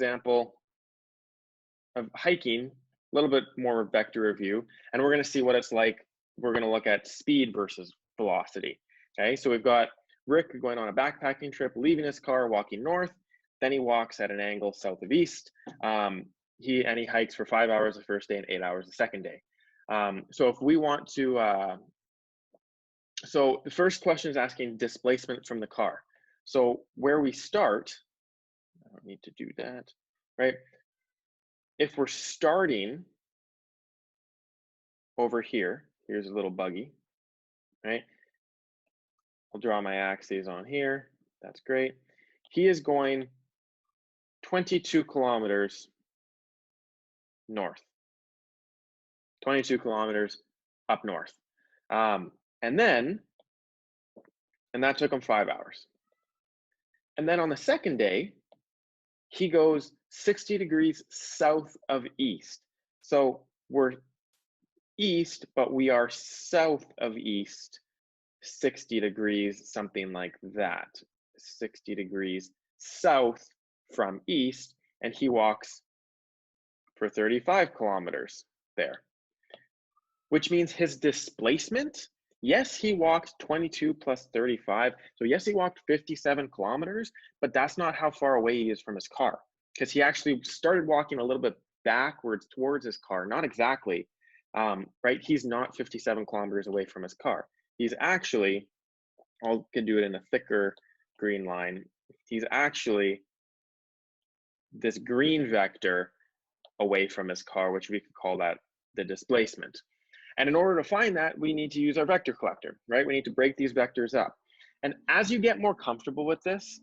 example of hiking, a little bit more vector review, and we're going to see what it's like. We're going to look at speed versus velocity. Okay, so we've got Rick going on a backpacking trip, leaving his car, walking north. Then he walks at an angle south of east. He hikes for 5 hours the first day and 8 hours the second day. So if we want to, so the first question is asking displacement from the car. So where we start, I don't need to do that, right? If we're starting over here, here's a little buggy, right? I'll draw my axes on here. That's great. He is going 22 kilometers north, 22 kilometers up north. And that took him 5 hours. And then on the second day, he goes 60 degrees south of east. So we're east, but we are south of east, 60 degrees, something like that. 60 degrees south from east, and he walks for 35 kilometers there, which means his displacement, yes, he walked 22 plus 35. So yes, he walked 57 kilometers, but that's not how far away he is from his car, because he actually started walking a little bit backwards towards his car. Not exactly, right? He's not 57 kilometers away from his car. He's actually, I can do it in a thicker green line. He's actually this green vector away from his car, which we could call that the displacement. And in order to find that, we need to use our vector collector, right? We need to break these vectors up. And as you get more comfortable with this,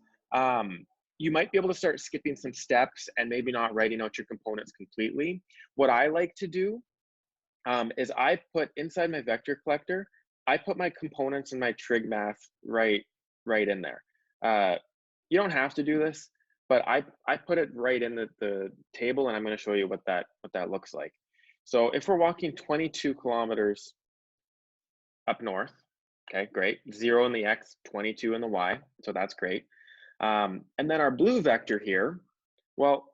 you might be able to start skipping some steps and maybe not writing out your components completely. What I like to do is I put inside my vector collector, I put my components and my trig math right in there. You don't have to do this, but I put it right in the table, and I'm going to show you what that looks like. So if we're walking 22 kilometers up north, okay, great. 0 in the X, 22 in the Y, so that's great. And then our blue vector here, well,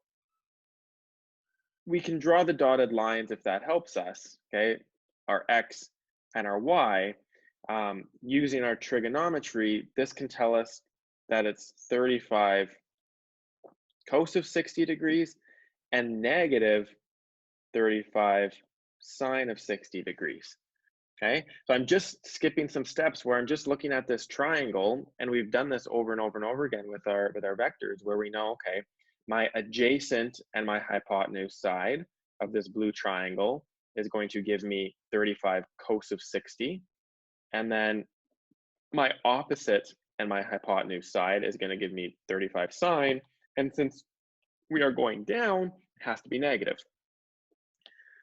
we can draw the dotted lines if that helps us, okay? Our X and our Y, using our trigonometry, this can tell us that it's 35 cos of 60 degrees and negative 35 sine of 60 degrees. Okay, so I'm just skipping some steps where I'm just looking at this triangle, and we've done this over and over and over again with our vectors, where we know, okay, my adjacent and my hypotenuse side of this blue triangle is going to give me 35 cos of 60, and then my opposite and my hypotenuse side is going to give me 35 sine, and since we are going down, it has to be negative.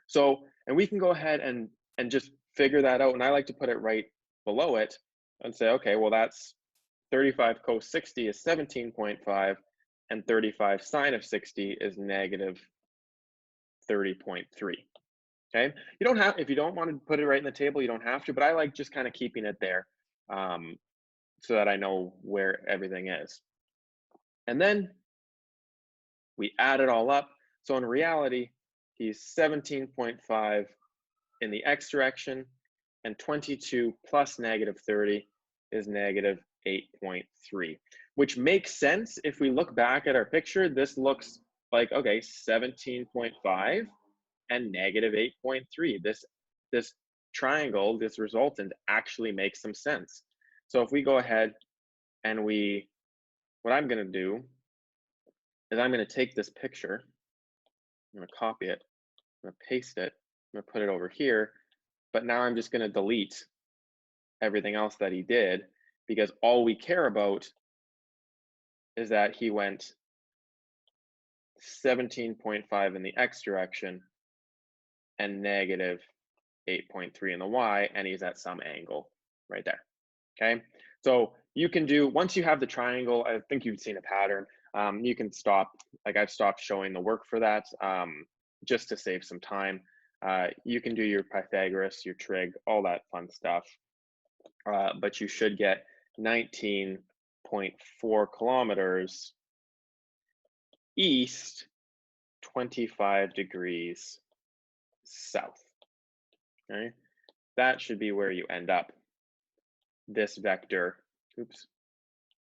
So, and we can go ahead and just figure that out. And I like to put it right below it and say, okay, well, that's 35 cos 60 is 17.5, and 35 sine of 60 is negative 30.3. Okay, you don't have, if you don't want to put it right in the table, you don't have to, but I like just kind of keeping it there so that I know where everything is. And then we add it all up. So in reality, he's 17.5 in the X direction, and 22 plus negative 30 is negative 8.3, which makes sense. If we look back at our picture, this looks like, okay, 17.5 and negative 8.3. This triangle, this resultant actually makes some sense. So if we go ahead and what I'm going to do is I'm going to take this picture, I'm going to copy it, I'm going to paste it, I'm going to put it over here, but now I'm just going to delete everything else that he did, because all we care about is that he went 17.5 in the X direction and negative 8.3 in the Y, and he's at some angle right there. Okay, so you can do, once you have the triangle, I think you've seen a pattern, you can stop, like I've stopped showing the work for that just to save some time. You can do your Pythagoras, your trig, all that fun stuff, but you should get 19.4 kilometers east 25 degrees south. Okay, that should be where you end up. This vector, oops,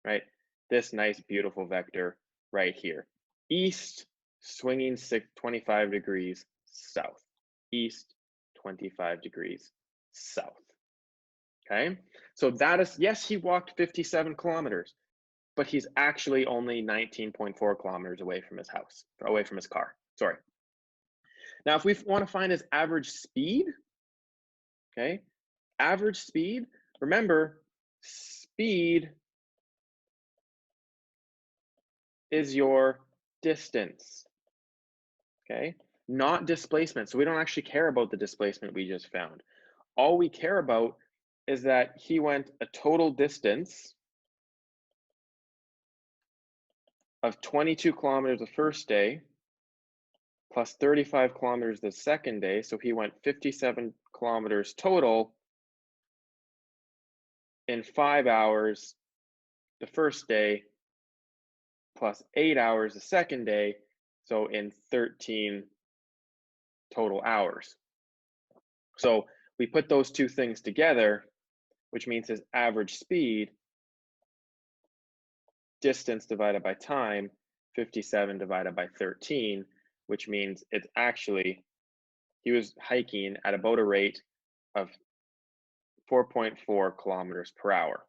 right? This nice, beautiful vector right here. East, swinging 25 degrees south. East, 25 degrees south. Okay, so that is, yes, he walked 57 kilometers, but he's actually only 19.4 kilometers away from his house, away from his car, sorry. Now, if we want to find his average speed, okay, average speed, remember, speed is your distance, okay, not displacement. So we don't actually care about the displacement we just found. All we care about is that he went a total distance of 22 kilometers the first day, plus 35 kilometers the second day. So he went 57 kilometers total in 5 hours the first day, plus 8 hours the second day. So in 13 total hours. So we put those two things together, which means his average speed, distance divided by time, 57 divided by 13, which means it's actually, he was hiking at about a rate of 4.4 kilometers per hour,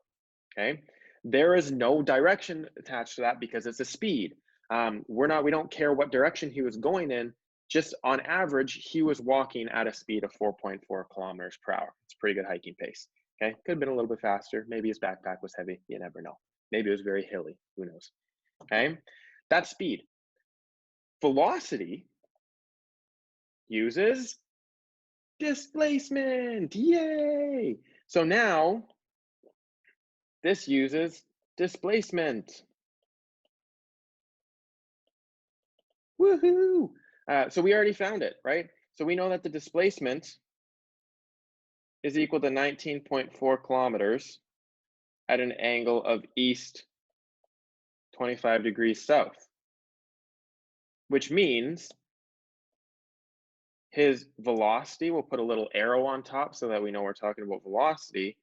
okay? There is no direction attached to that because it's a speed. We don't care what direction he was going in, just on average, he was walking at a speed of 4.4 kilometers per hour. It's a pretty good hiking pace, okay? Could have been a little bit faster. Maybe his backpack was heavy, you never know. Maybe it was very hilly, who knows, okay? That's speed. Velocity uses displacement, yay! So now, this uses displacement. Woohoo! So we already found it, right? So we know that the displacement is equal to 19.4 kilometers at an angle of east 25 degrees south, which means his velocity, we'll put a little arrow on top so that we know we're talking about velocity,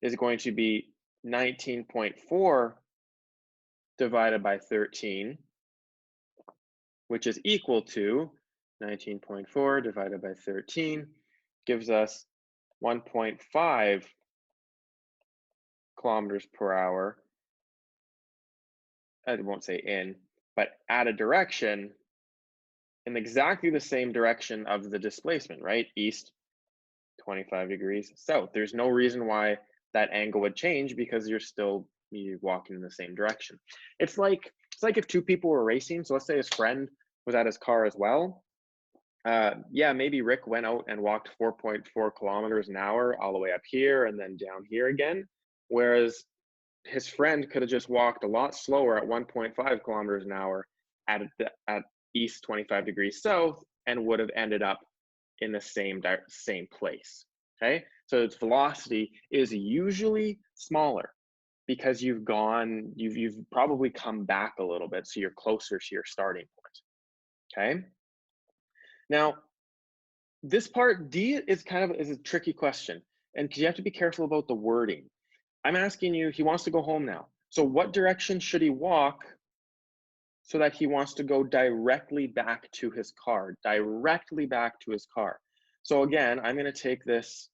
is going to be 19.4 divided by 13, which is equal to 19.4 divided by 13 gives us 1.5 kilometers per hour. I won't say in, but at a direction in exactly the same direction of the displacement, right? East 25 degrees south. There's no reason why that angle would change because you're walking in the same direction. It's like if two people were racing. So let's say his friend was at his car as well. Yeah, maybe Rick went out and walked 4.4 kilometers an hour all the way up here and then down here again. Whereas his friend could have just walked a lot slower at 1.5 kilometers an hour at east 25 degrees south and would have ended up in the same place, okay? So its velocity is usually smaller because you've probably come back a little bit, so you're closer to your starting point, okay? Now, this part D is a tricky question, and you have to be careful about the wording. I'm asking you, he wants to go home now. So what direction should he walk so that he wants to go directly back to his car, So again, I'm going to take this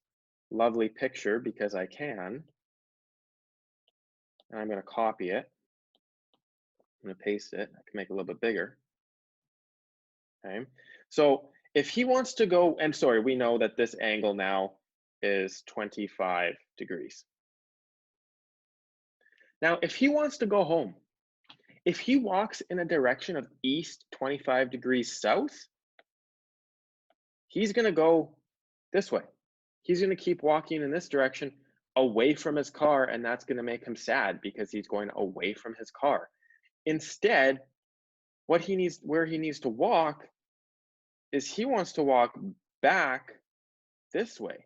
lovely picture because I can, and I'm going to copy it. I'm going to paste it. I can make it a little bit bigger. Okay. So if he wants to go, and sorry, we know that this angle now is 25 degrees. Now, if he wants to go home, if he walks in a direction of east 25 degrees south, he's going to go this way. He's going to keep walking in this direction away from his car, and that's going to make him sad because he's going away from his car. Instead, where he needs to walk is he wants to walk back this way,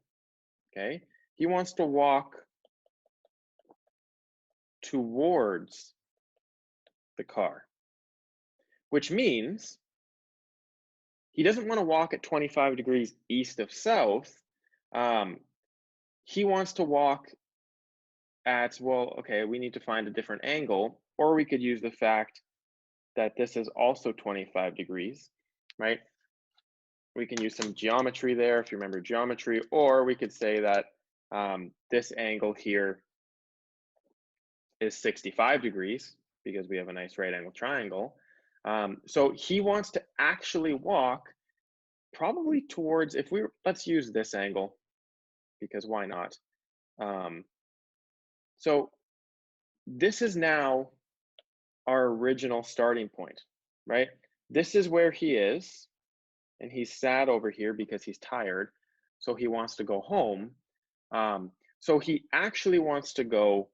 okay? He wants to walk towards the car, which means he doesn't want to walk at 25 degrees east of south. Um, he wants to walk at, well, okay, we need to find a different angle, or we could use the fact that this is also 25 degrees, right? We can use some geometry there if you remember geometry, or we could say that this angle here is 65 degrees because we have a nice right angle triangle. So he wants to actually walk probably towards, if we, let's use this angle because why not? So this is now our original starting point, right? This is where he is, and he's sad over here because he's tired, so he wants to go home. So he actually wants to go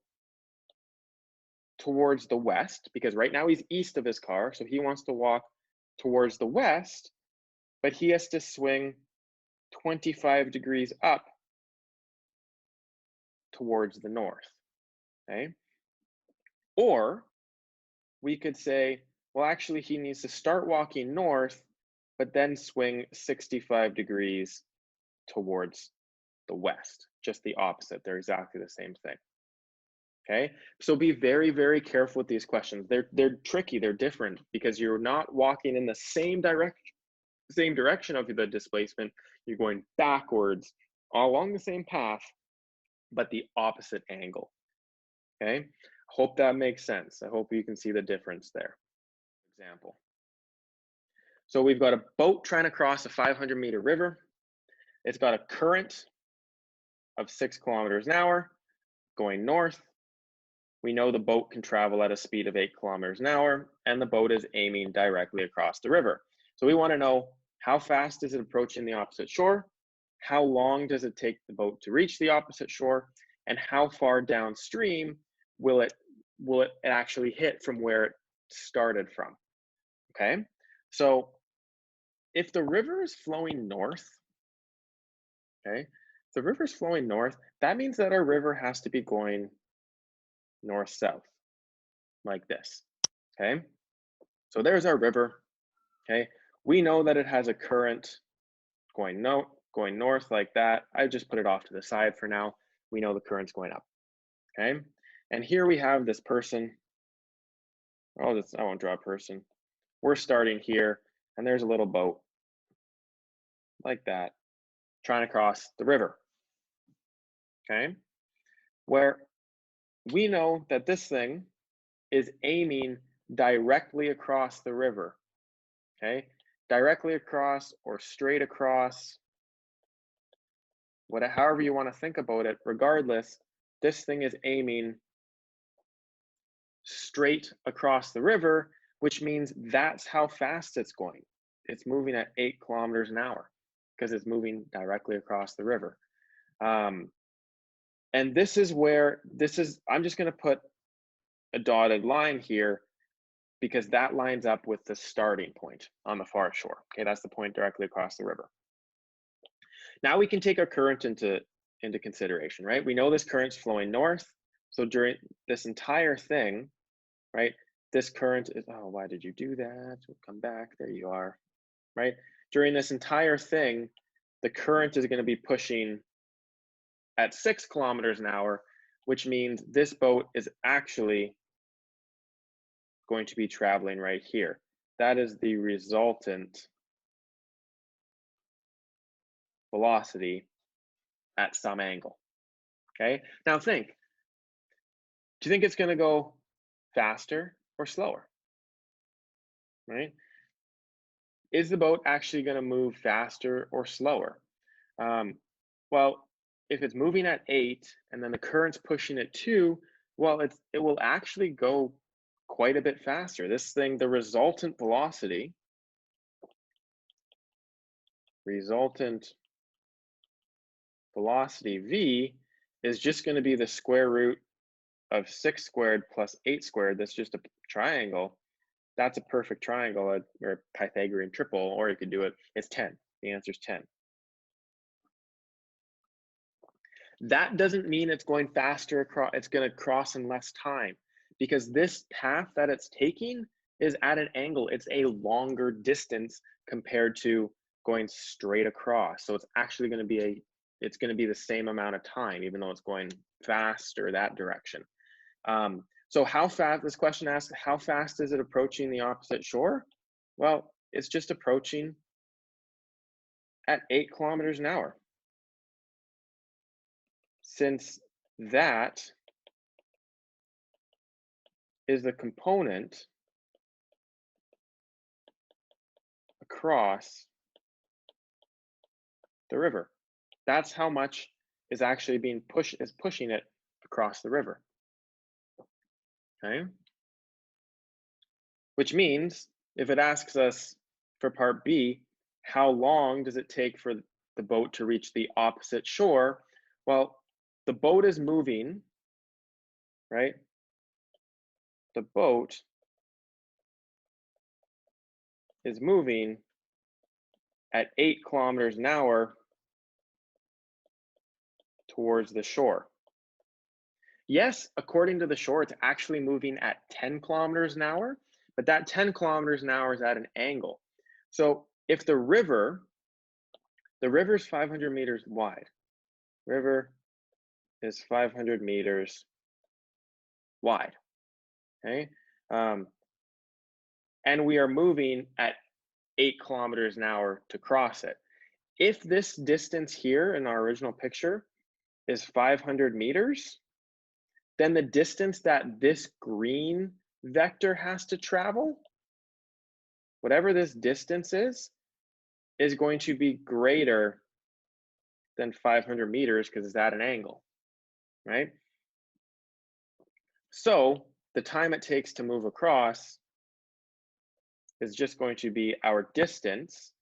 towards the west because right now he's east of his car, so he wants to walk towards the west, but he has to swing 25 degrees up towards the north, okay? Or we could say, well, actually, he needs to start walking north, but then swing 65 degrees towards the west, just the opposite. They're exactly the same thing. Okay, so be very, very careful with these questions. They're tricky, they're different because you're not walking in the same direction of the displacement. You're going backwards along the same path, but the opposite angle. Okay, hope that makes sense. I hope you can see the difference there. Example. So we've got a boat trying to cross a 500-meter river. It's got a current of 6 kilometers an hour going north. We know the boat can travel at a speed of 8 kilometers an hour, and the boat is aiming directly across the river. So we want to know how fast is it approaching the opposite shore, how long does it take the boat to reach the opposite shore, and how far downstream will it actually hit from where it started from. Okay, so if the river is flowing north, okay, if the river is flowing north, that means that our river has to be going north-south, like this, okay? So there's our river, okay? We know that it has a current going north like that. I just put it off to the side for now. We know the current's going up, okay? And here we have this person. Oh, I won't draw a person. We're starting here, and there's a little boat like that, trying to cross the river, okay? Where we know that this thing is aiming directly across the river, okay? Directly across or straight across, however you want to think about it, regardless, this thing is aiming straight across the river, which means that's how fast it's going. It's moving at 8 kilometers an hour because it's moving directly across the river. And this is where, I'm just going to put a dotted line here because that lines up with the starting point on the far shore. Okay, that's the point directly across the river. Now we can take our current into consideration, right? We know this current's flowing north. So during this entire thing, right, this current is, oh, why did you do that? We'll come back, there you are, right? During this entire thing, the current is gonna be pushing at 6 kilometers an hour, which means this boat is actually going to be traveling right here. That is the resultant velocity at some angle, okay? Now think, do you think it's gonna go faster or slower, right? Is the boat actually gonna move faster or slower? Well, if it's moving at 8 and then the current's pushing at 2, well, it will actually go quite a bit faster. This thing, the resultant velocity V is just going to be the square root of 6 squared plus 8 squared. That's just a triangle. That's a perfect triangle or a Pythagorean triple, or you could do it, it's 10. The answer is 10. That doesn't mean it's going faster across, it's going to cross in less time, because this path that it's taking is at an angle. It's a longer distance compared to going straight across. So it's actually going to be it's going to be the same amount of time, even though it's going faster that direction. So how fast, this question asks, how fast is it approaching the opposite shore? Well, it's just approaching at 8 kilometers an hour. Since that is the component across the river. That's how much is actually being pushing it across the river. Okay? Which means if it asks us for part B, how long does it take for the boat to reach the opposite shore? Well, the boat is moving, right? The boat is moving at 8 kilometers an hour towards the shore. Yes, according to the shore, it's actually moving at 10 kilometers an hour, but that 10 kilometers an hour is at an angle. So if the river's 500 meters wide, river is 500 meters wide, okay? And we are moving at 8 kilometers an hour to cross it. If this distance here in our original picture is 500 meters, then the distance that this green vector has to travel, whatever this distance is going to be greater than 500 meters because it's at an angle, right? So the time it takes to move across is just going to be our distance.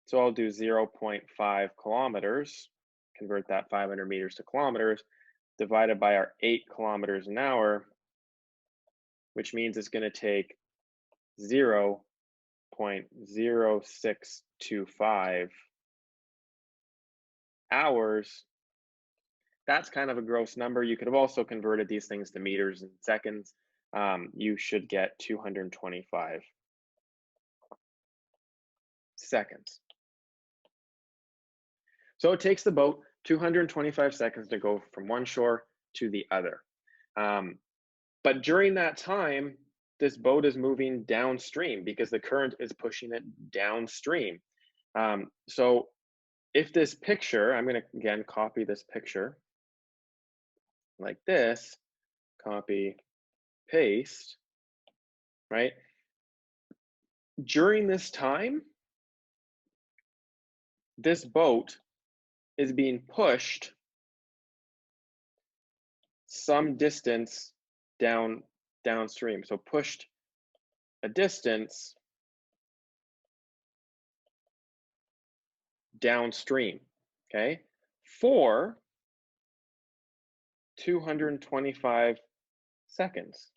So I'll do 0.5 kilometers, convert that 500 meters to kilometers, divided by our 8 kilometers an hour, which means it's going to take 0.0625 hours. That's kind of a gross number. You could have also converted these things to meters and seconds. You should get 225 seconds. So it takes the boat 225 seconds to go from one shore to the other. But during that time, this boat is moving downstream because the current is pushing it downstream. So if this picture, I'm going to again copy this picture like this, copy, paste, right? During this time, this boat is being pushed some distance downstream. So pushed a distance downstream, okay, for 225 seconds,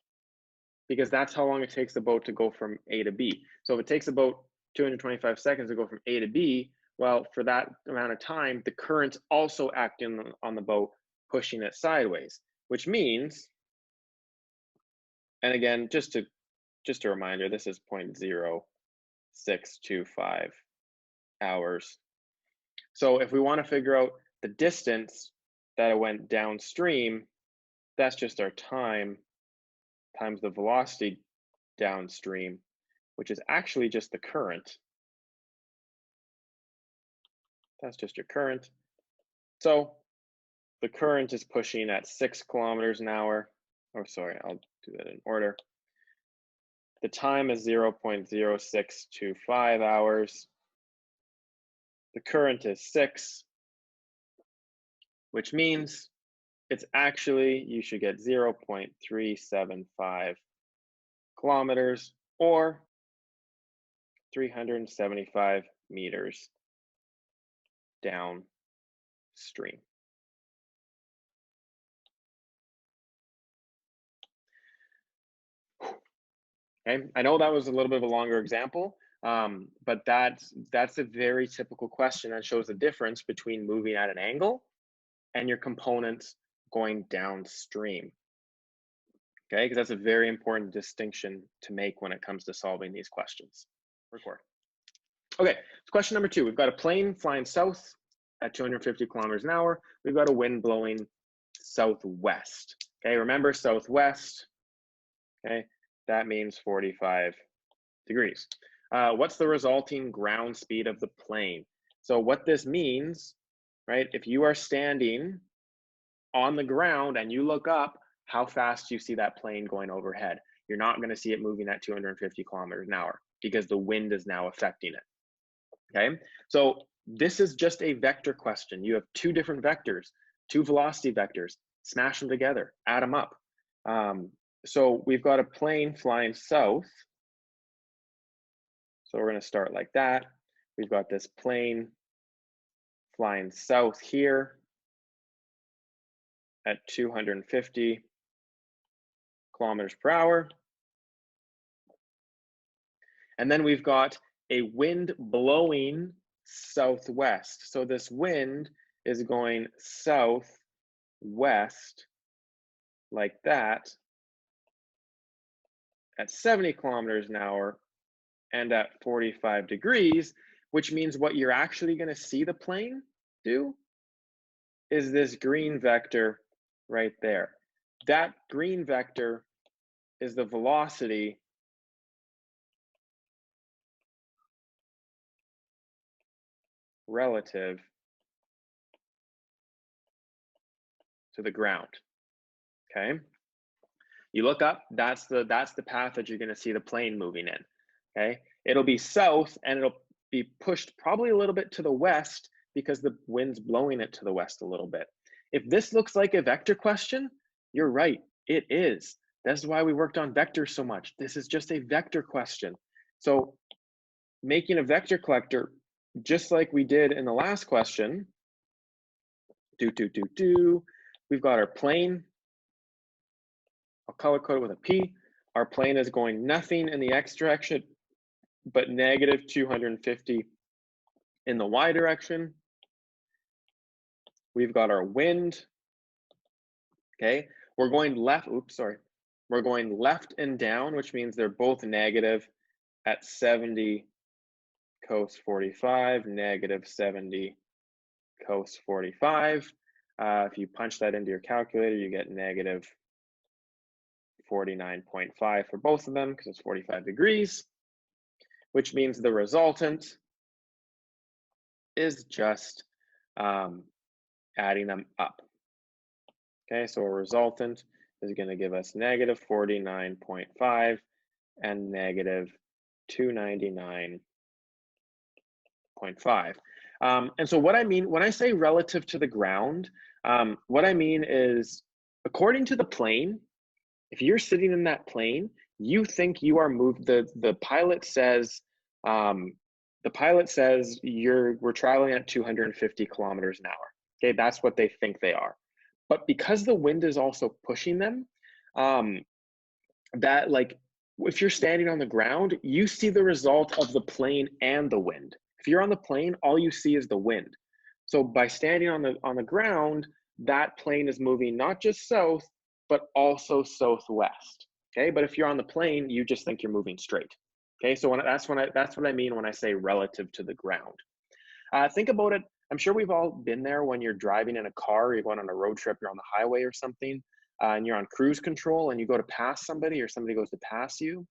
because that's how long it takes the boat to go from A to B. So if it takes the boat 225 seconds to go from A to B, well, for that amount of time, the current's also acting on the boat, pushing it sideways, which means, and again, just a reminder, this is 0.0625 hours. So if we want to figure out the distance that it went downstream, that's just our time times the velocity downstream, which is actually just the current. That's just your current. So the current is pushing at 6 kilometers an hour. Oh, sorry, I'll do that in order. The time is 0.0625 hours. The current is 6, which means it's actually, you should get 0.375 kilometers or 375 meters downstream. Okay, I know that was a little bit of a longer example, but that's a very typical question that shows the difference between moving at an angle and your components going downstream. okay? Because that's a very important distinction to make when it comes to solving these questions. Record. Okay, so question number 2. We've got a plane flying south at 250 kilometers an hour. We've got a wind blowing southwest. Okay, remember southwest, okay, that means 45 degrees. What's the resulting ground speed of the plane? So what this means, right, if you are standing on the ground and you look up, how fast you see that plane going overhead. You're not going to see it moving at 250 kilometers an hour because the wind is now affecting it. Okay, so this is just a vector question. You have 2 different vectors, 2 velocity vectors, smash them together, add them up. So we've got a plane flying south. So we're going to start like that. We've got this plane flying south here at 250 kilometers per hour. And then we've got a wind blowing southwest. So this wind is going southwest like that at 70 kilometers an hour and at 45 degrees, which means what you're actually going to see the plane do is this green vector right there. That green vector is the velocity relative to the ground. Okay, you look up, that's the path that you're going to see the plane moving in. Okay, it'll be south and it'll be pushed probably a little bit to the west because the wind's blowing it to the west a little bit. If this looks like a vector question, you're right, it is. That's why we worked on vectors so much. This is just a vector question. So making a vector collector, just like we did in the last question, we've got our plane. I'll color code it with a P. Our plane is going nothing in the X direction, but negative 250 in the Y direction. We've got our wind. Okay, we're going left, we're going left and down, which means they're both negative at 70 cos 45, negative 70 cos 45. If you punch that into your calculator, you get negative 49.5 for both of them because it's 45 degrees, which means the resultant is just adding them up. Okay, so a resultant is going to give us negative 49.5 and negative 299.5. And so what I mean when I say relative to the ground, what I mean is according to the plane, if you're sitting in that plane, you think you are moved. The pilot says we're traveling at 250 kilometers an hour. Okay, that's what they think they are. But because the wind is also pushing them, that like if you're standing on the ground, you see the result of the plane and the wind. If you're on the plane, all you see is the wind. So by standing on the ground, that plane is moving not just south, but also southwest. Okay, but if you're on the plane, you just think you're moving straight. Okay, so that's what I mean when I say relative to the ground. Think about it. I'm sure we've all been there when you're driving in a car, you're going on a road trip, you're on the highway or something, and you're on cruise control and you go to pass somebody or somebody goes to pass you,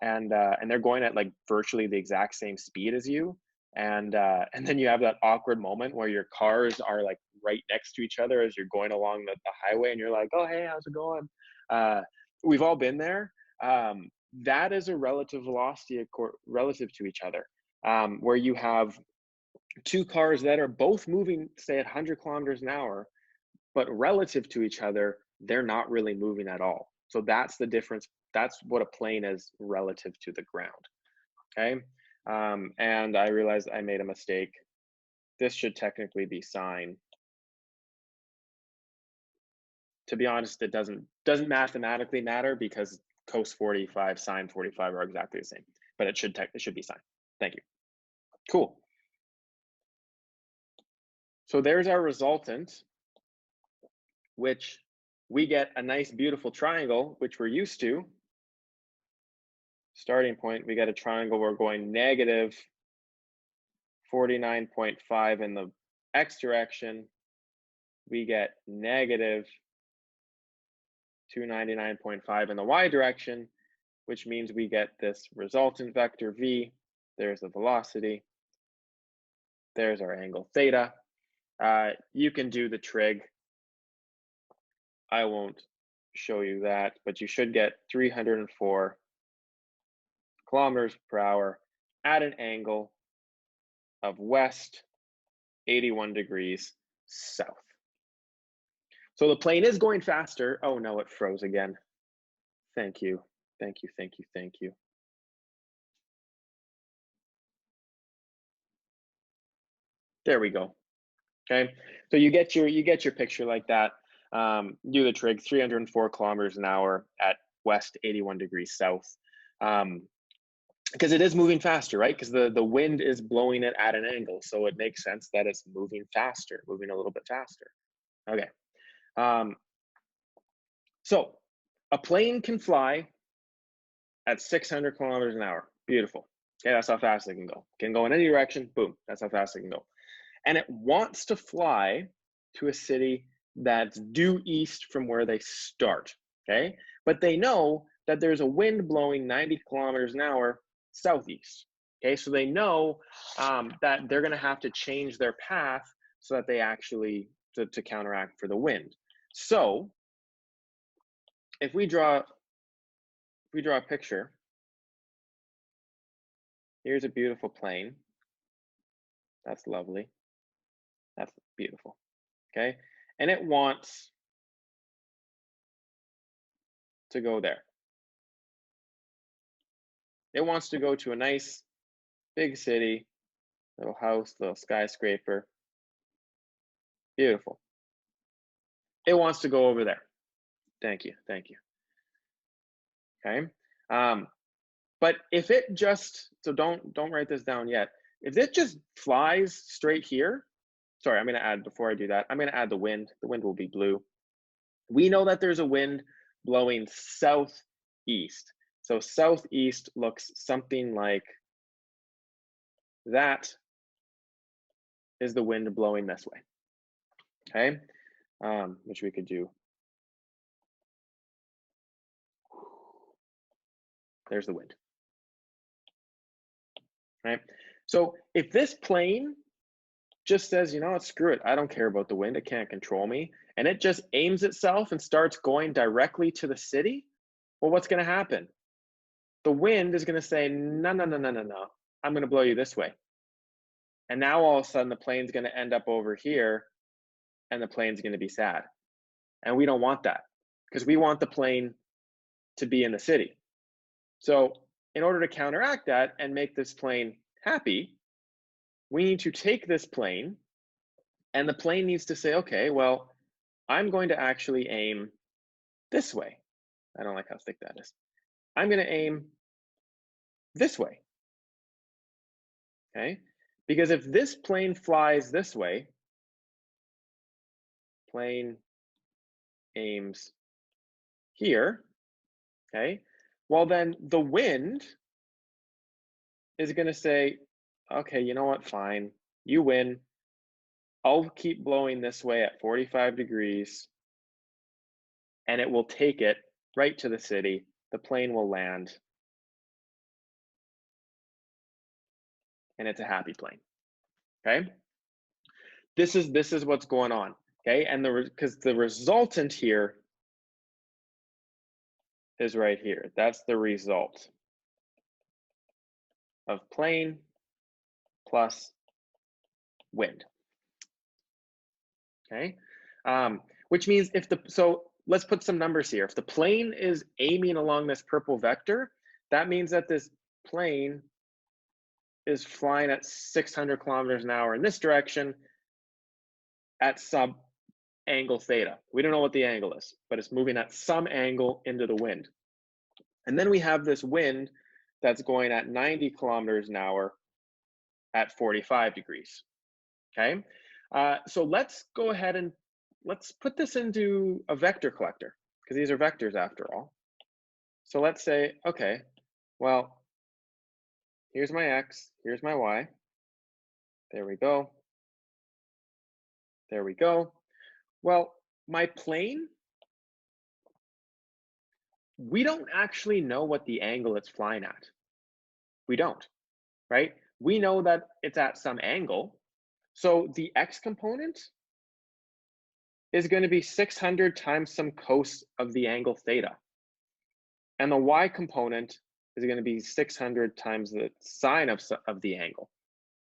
and they're going at like virtually the exact same speed as you, and then you have that awkward moment where your cars are like right next to each other as you're going along the highway, and you're like, oh hey, how's it going? We've all been there. That is a relative velocity relative to each other, where you have 2 cars that are both moving, say at 100 kilometers an hour, but relative to each other, they're not really moving at all. So that's the difference. That's what a plane is relative to the ground. Okay. And I realized I made a mistake. This should technically be sine. To be honest, it doesn't mathematically matter because cos 45, sine 45 are exactly the same, but it should be sine. Thank you. Cool. So there's our resultant, which we get a nice, beautiful triangle, which we're used to. Starting point, we get a triangle, we're going negative 49.5 in the x direction. We get negative 299.5 in the y direction, which means we get this resultant vector v. There's the velocity. There's our angle theta. You can do the trig. I won't show you that, but you should get 304 kilometers per hour at an angle of west 81 degrees south. So the plane is going faster. Oh no, it froze again. Thank you, thank you, thank you, thank you. There we go. Okay, so you get your picture like that. Do the trig, 304 kilometers an hour at west 81 degrees south. Because it is moving faster, right? Because the wind is blowing it at an angle. So it makes sense that it's moving faster, moving a little bit faster. Okay. So a plane can fly at 600 kilometers an hour. Beautiful. Okay, that's how fast it can go. Can go in any direction, boom, that's how fast it can go. And it wants to fly to a city that's due east from where they start, okay? But they know that there's a wind blowing 90 kilometers an hour southeast, okay? So they know that they're gonna have to change their path so that they actually, to counteract for the wind. So if we draw a picture, here's a beautiful plane. That's lovely. That's beautiful, okay? And it wants to go there. It wants to go to a nice big city, little house, little skyscraper. Beautiful. It wants to go over there. Thank you, thank you. Okay. But if it just, so don't write this down yet. If it just flies straight here, sorry, I'm gonna add, before I do that, I'm gonna add the wind. The wind will be blue. We know that there's a wind blowing southeast. So southeast looks something like that is the wind blowing this way, okay? Which we could do. There's the wind, right? So if this plane just says, you know what, screw it, I don't care about the wind, it can't control me, and it just aims itself and starts going directly to the city, well, what's gonna happen? The wind is gonna say, no, no, no, no, no, no, I'm gonna blow you this way. And now all of a sudden the plane's gonna end up over here and the plane's gonna be sad. And we don't want that because we want the plane to be in the city. So in order to counteract that and make this plane happy, we need to take this plane and the plane needs to say, okay, well, I'm going to actually aim this way. I don't like how thick that is. I'm going to aim this way. Okay? Because if this plane flies this way, plane aims here, okay? Well, then the wind is going to say, okay, you know what, fine, you win. I'll keep blowing this way at 45 degrees and it will take it right to the city. The plane will land and it's a happy plane, okay? This is what's going on, okay? And because the resultant here is right here. That's the result of plane plus wind, okay? Which means so let's put some numbers here. If the plane is aiming along this purple vector, that means that this plane is flying at 600 kilometers an hour in this direction at some angle theta. We don't know what the angle is, but it's moving at some angle into the wind. And then we have this wind that's going at 90 kilometers an hour at 45 degrees, okay? So let's go ahead and let's put this into a vector collector because these are vectors after all. So let's say, okay, well, here's my X, here's my Y. There we go. There we go. Well, my plane, we don't actually know what the angle it's flying at. We don't, right? We know that it's at some angle. So the X component is going to be 600 times some cos of the angle theta. And the Y component is going to be 600 times the sine of the angle,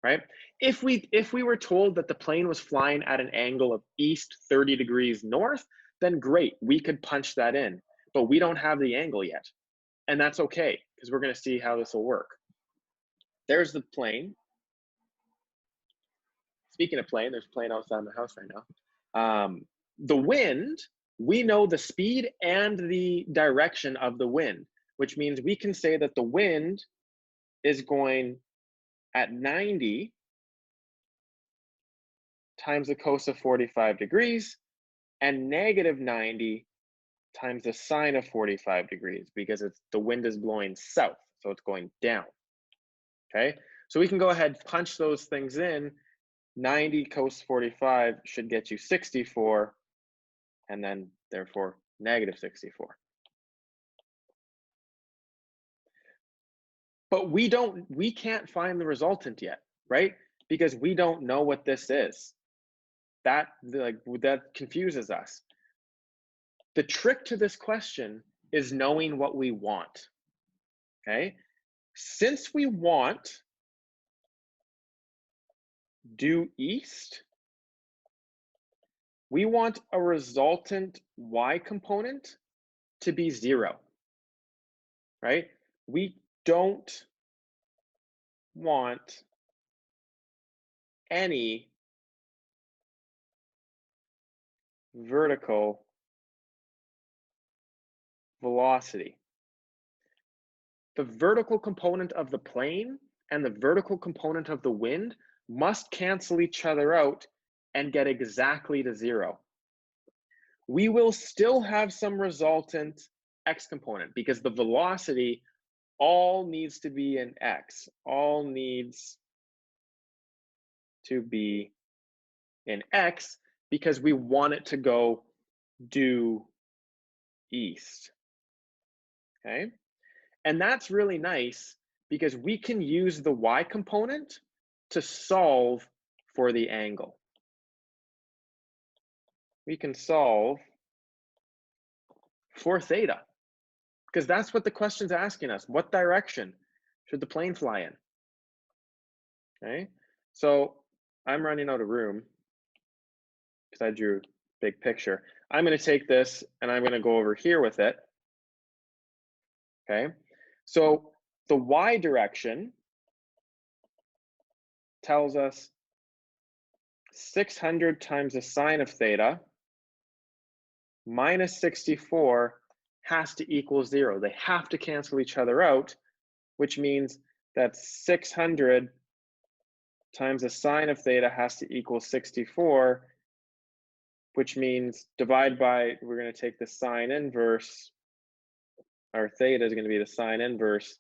right? If we were told that the plane was flying at an angle of east 30 degrees north, then great, we could punch that in. But we don't have the angle yet. And that's okay, because we're going to see how this will work. There's the plane. Speaking of plane, there's a plane outside my house right now. The wind, we know the speed and the direction of the wind, which means we can say that the wind is going at 90 times the cos of 45 degrees and negative 90 times the sine of 45 degrees because the wind is blowing south, so it's going down. Okay, so we can go ahead, punch those things in. 90 cos 45 should get you 64, and then therefore negative 64. But we can't find the resultant yet, right? Because we don't know what this is. That confuses us. The trick to this question is knowing what we want. Okay, since we want due east, we want a resultant Y component to be 0, right? We don't want any vertical velocity. The vertical component of the plane and the vertical component of the wind must cancel each other out and get exactly to 0. We will still have some resultant X component because the velocity all needs to be in X, all needs to be in X because we want it to go due east, okay? And that's really nice because we can use the Y component to solve for the angle. We can solve for theta because that's what the question's asking us. What direction should the plane fly in? Okay, so I'm running out of room because I drew a big picture. I'm going to take this and I'm going to go over here with it. Okay, so the Y direction tells us 600 times the sine of theta minus 64 has to equal 0. They have to cancel each other out, which means that 600 times the sine of theta has to equal 64, which means divide by, we're going to take the sine inverse, our theta is going to be the sine inverse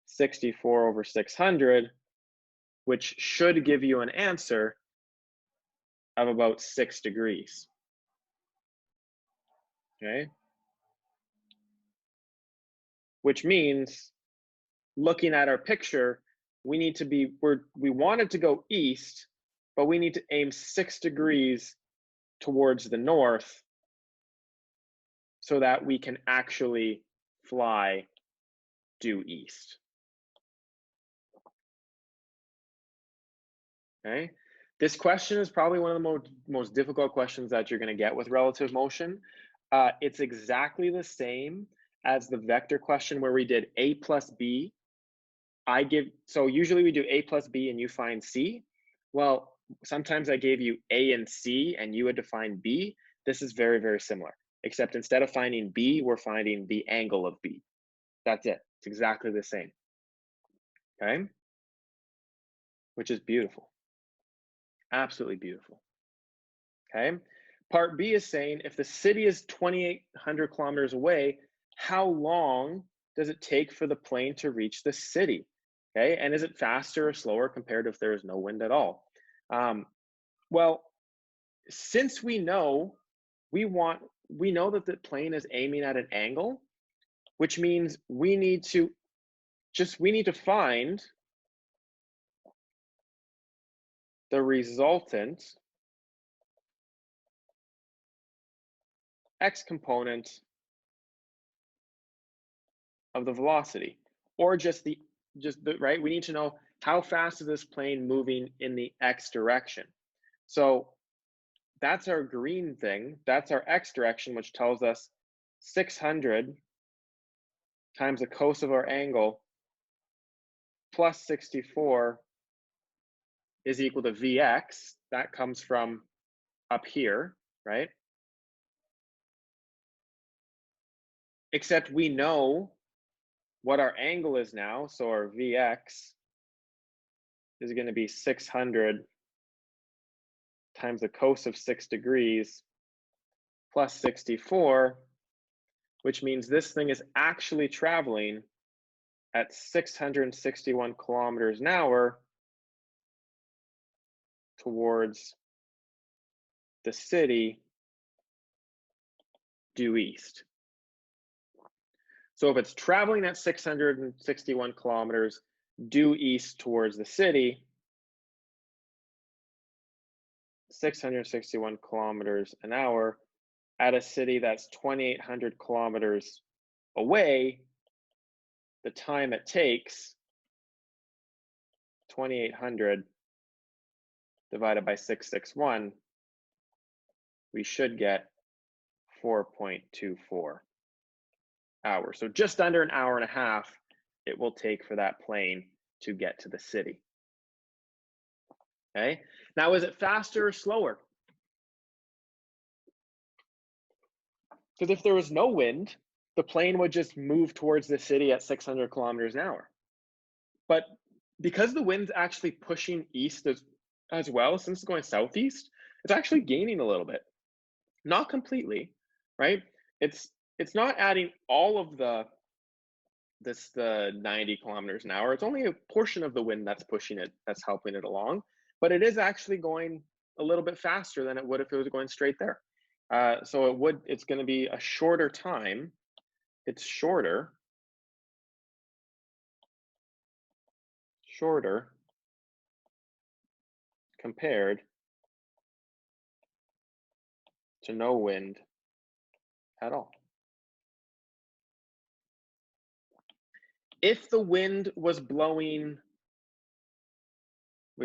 64 over 600, which should give you an answer of about 6 degrees. Okay? Which means, looking at our picture, we need to be, we want it to go east, but we need to aim 6 degrees towards the north so that we can actually fly due east. Okay, this question is probably one of the most difficult questions that you're going to get with relative motion. It's exactly the same as the vector question where we did a plus b. So usually we do a plus b and you find c. Well, sometimes I gave you a and c and you had to find b. This is very, very similar, except instead of finding b, we're finding the angle of b. That's it. It's exactly the same. Okay, which is beautiful. Absolutely beautiful. Okay, Part B is saying if the city is 2,800 kilometers away, how long does it take for the plane to reach the city? Okay, and is it faster or slower compared to if there is no wind at all? Well, since we know that the plane is aiming at an angle, which means we need to find the resultant x component of the velocity, or right, we need to know how fast is this plane moving in the x direction. So that's our green thing, that's our x direction, which tells us 600 times the cos of our angle plus 64 is equal to Vx. That comes from up here, right? Except we know what our angle is now, so our Vx is going to be 600 times the cos of 6 degrees plus 64, which means this thing is actually traveling at 661 kilometers an hour towards the city due east. So if it's traveling at 661 kilometers due east towards the city, 661 kilometers an hour at a city that's 2,800 kilometers away, the time it takes, 2,800 divided by 661, we should get 4.24 hours. So just under an hour and a half it will take for that plane to get to the city. Okay, now is it faster or slower? Because if there was no wind, the plane would just move towards the city at 600 kilometers an hour. But because the wind's actually pushing east as well, since it's going southeast, it's actually gaining a little bit. Not completely, right? It's not adding all of the 90 kilometers an hour. It's only a portion of the wind that's pushing it, that's helping it along. But it is actually going a little bit faster than it would if it was going straight there. So it's going to be a shorter time. It's shorter compared to no wind at all. If the wind was blowing